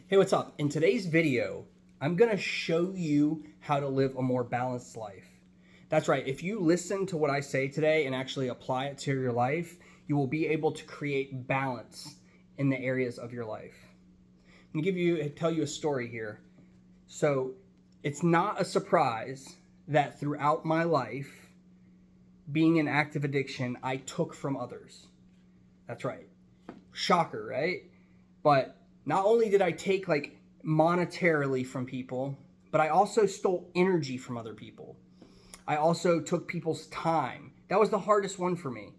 Hey, what's up? In today's video, I'm going to show you how to live a more balanced life. That's right. If you listen to what I say today and actually apply it to your life, you will be able to create balance in the areas of your life. I'm going to tell you a story here. So, it's not a surprise that throughout my life, being in active addiction, I took from others. That's right. Shocker, right? But not only did I take monetarily from people, but I also stole energy from other people. I also took people's time. That was the hardest one for me,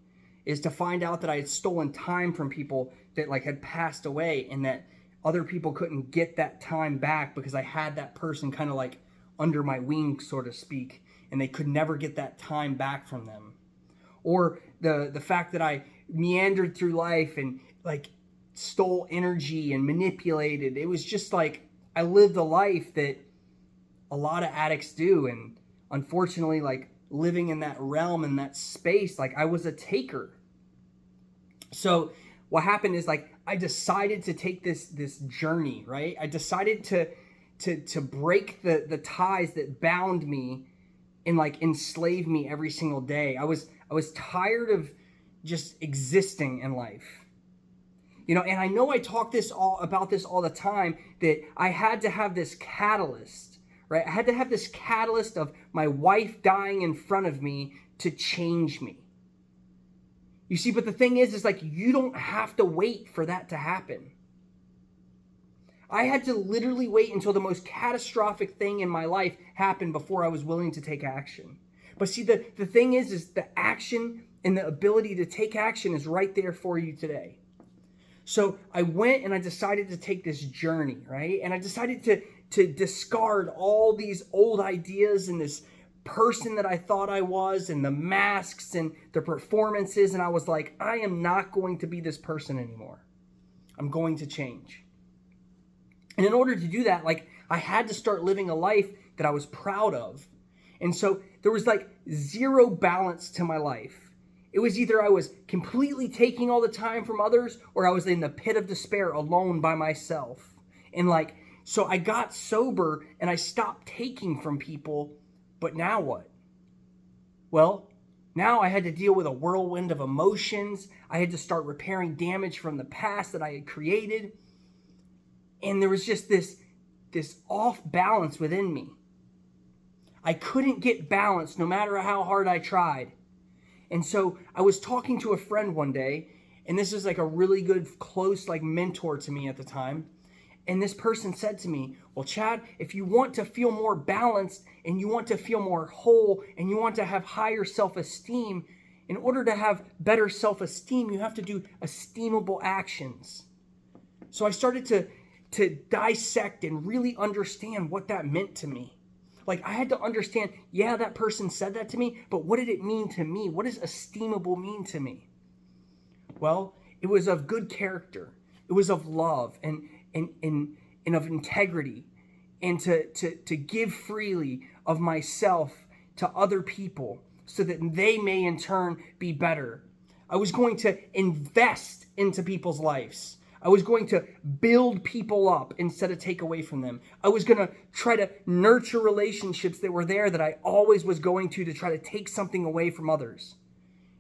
is to find out that I had stolen time from people that had passed away, and that other people couldn't get that time back because I had that person kind of under my wing, so to speak, and they could never get that time back from them. Or the fact that I meandered through life and stole energy and manipulated. It was just I lived a life that a lot of addicts do, and unfortunately living in that realm, in that space, I was a taker. So what happened is I decided to take this journey, right? I decided to break the ties that bound me and enslave me every single day. I was tired of just existing in life. And I know I talk about this all the time, that I had to have this catalyst, right? I had to have this catalyst of my wife dying in front of me to change me. You see, but the thing is you don't have to wait for that to happen. I had to literally wait until the most catastrophic thing in my life happened before I was willing to take action. But see, the thing is the action and the ability to take action is right there for you today. So I went and I decided to take this journey, right? And I decided to discard all these old ideas and this person that I thought I was, and the masks and the performances. And I was like, I am not going to be this person anymore. I'm going to change. And in order to do that, I had to start living a life that I was proud of. And so there was zero balance to my life. It was either I was completely taking all the time from others, or I was in the pit of despair alone by myself. And so I got sober and I stopped taking from people. But now what? Well, now I had to deal with a whirlwind of emotions. I had to start repairing damage from the past that I had created. And there was just this off balance within me. I couldn't get balance no matter how hard I tried. And so I was talking to a friend one day, and this is a really good, close, mentor to me at the time. And this person said to me, well, Chad, if you want to feel more balanced and you want to feel more whole and you want to have higher self-esteem, in order to have better self-esteem, you have to do esteemable actions. So I started to dissect and really understand what that meant to me. I had to understand, yeah, that person said that to me, but what did it mean to me? What does esteemable mean to me? Well, it was of good character. It was of love and of integrity, and to give freely of myself to other people so that they may in turn be better. I was going to invest into people's lives. I was going to build people up instead of take away from them. I was going to try to nurture relationships that were there that I always was going to try to take something away from others.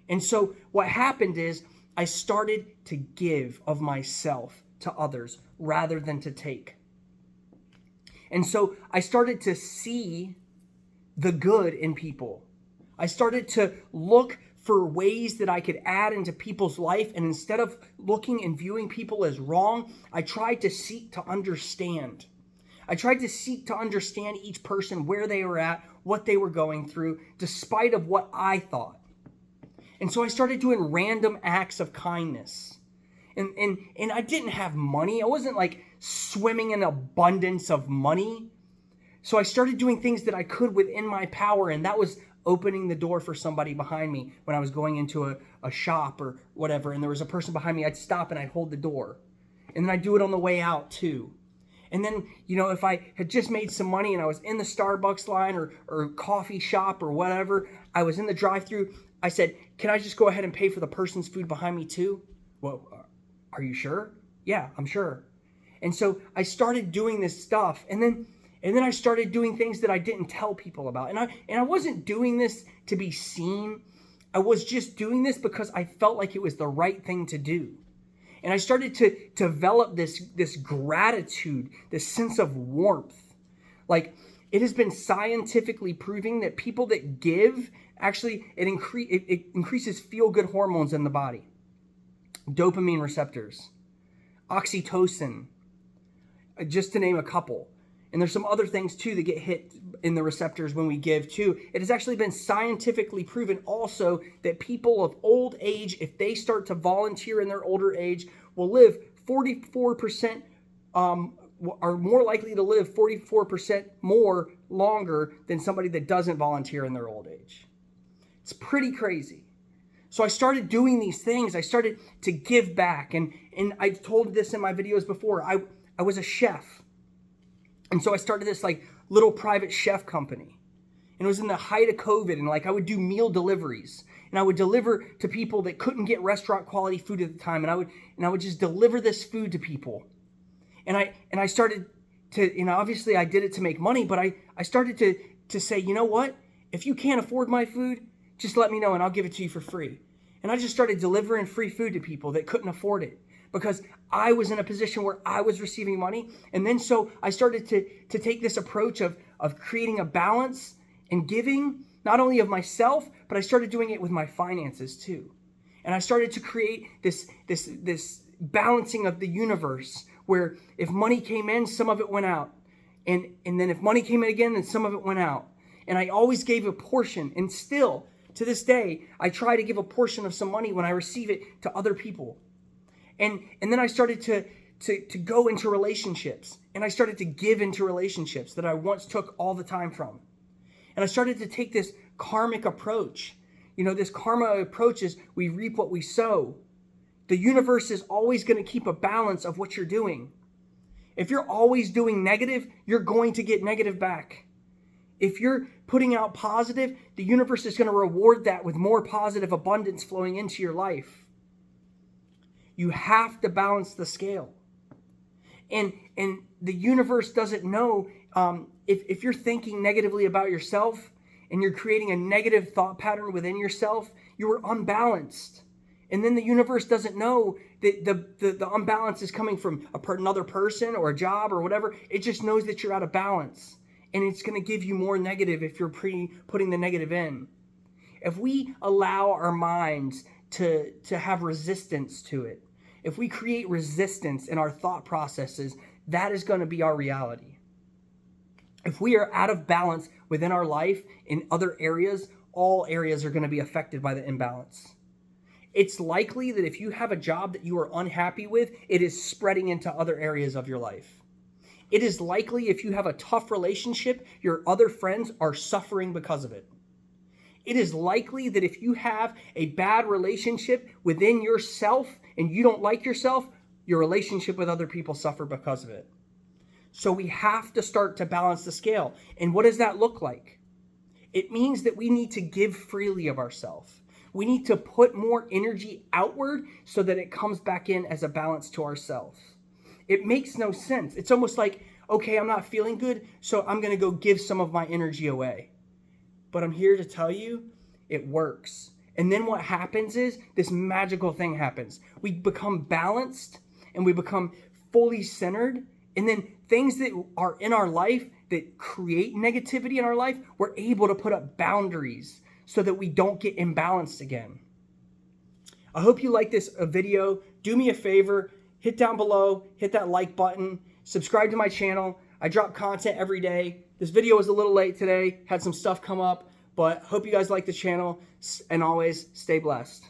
And so what happened is I started to give of myself to others rather than to take. And so I started to see the good in people. I started to look for ways that I could add into people's life. And instead of looking and viewing people as wrong, I tried to seek to understand. I tried to seek to understand each person, where they were at, what they were going through, despite of what I thought. And so I started doing random acts of kindness. And I didn't have money. I wasn't swimming in abundance of money. So I started doing things that I could within my power, and that was opening the door for somebody behind me when I was going into a shop or whatever, and there was a person behind me. I'd stop and I'd hold the door. And then I'd do it on the way out too. And then, if I had just made some money and I was in the Starbucks line or coffee shop or whatever, I was in the drive-thru, I said, can I just go ahead and pay for the person's food behind me too? Well, are you sure? Yeah, I'm sure. And so I started doing this stuff, and then I started doing things that I didn't tell people about. And I wasn't doing this to be seen. I was just doing this because I felt like it was the right thing to do. And I started to develop this gratitude, this sense of warmth. Like, it has been scientifically proving that people that give, actually, it increases feel-good hormones in the body. Dopamine receptors, oxytocin, just to name a couple. And there's some other things too that get hit in the receptors when we give too. It has actually been scientifically proven also that people of old age, if they start to volunteer in their older age, will live 44%, are more likely to live 44% more longer than somebody that doesn't volunteer in their old age. It's pretty crazy. So I started doing these things. I started to give back. And I've told this in my videos before. I was a chef. And so I started this like little private chef company. And it was in the height of COVID. And like I would do meal deliveries. And I would deliver to people that couldn't get restaurant quality food at the time. And I would just deliver this food to people. And I started to, obviously I did it to make money, but I started to say, you know what? If you can't afford my food, just let me know and I'll give it to you for free. And I just started delivering free food to people that couldn't afford it because I was in a position where I was receiving money. And then so I started to take this approach of creating a balance and giving, not only of myself, but I started doing it with my finances too. And I started to create this balancing of the universe where if money came in, some of it went out. And then if money came in again, then some of it went out. And I always gave a portion. And still, to this day, I try to give a portion of some money when I receive it to other people. And then I started to go into relationships. And I started to give into relationships that I once took all the time from. And I started to take this karmic approach. This karma approach is we reap what we sow. The universe is always going to keep a balance of what you're doing. If you're always doing negative, you're going to get negative back. If you're putting out positive, the universe is going to reward that with more positive abundance flowing into your life. You have to balance the scale. And the universe doesn't know if you're thinking negatively about yourself and you're creating a negative thought pattern within yourself, you are unbalanced. And then the universe doesn't know that the unbalance is coming from another person or a job or whatever. It just knows that you're out of balance. And it's going to give you more negative if you're putting the negative in. If we allow our minds to have resistance to it, if we create resistance in our thought processes, that is going to be our reality. If we are out of balance within our life in other areas, all areas are going to be affected by the imbalance. It's likely that if you have a job that you are unhappy with, it is spreading into other areas of your life. It is likely if you have a tough relationship, your other friends are suffering because of it. It is likely that if you have a bad relationship within yourself and you don't like yourself, your relationship with other people suffer because of it. So we have to start to balance the scale. And what does that look like? It means that we need to give freely of ourselves. We need to put more energy outward so that it comes back in as a balance to ourselves. It makes no sense. It's almost like, okay, I'm not feeling good, so I'm going to go give some of my energy away. But I'm here to tell you, it works. And then what happens is this magical thing happens. We become balanced and we become fully centered. And then things that are in our life that create negativity in our life, we're able to put up boundaries so that we don't get imbalanced again. I hope you like this video. Do me a favor, hit down below, hit that like button, subscribe to my channel. I drop content every day. This video was a little late today, had some stuff come up, but hope you guys like the channel, and always stay blessed.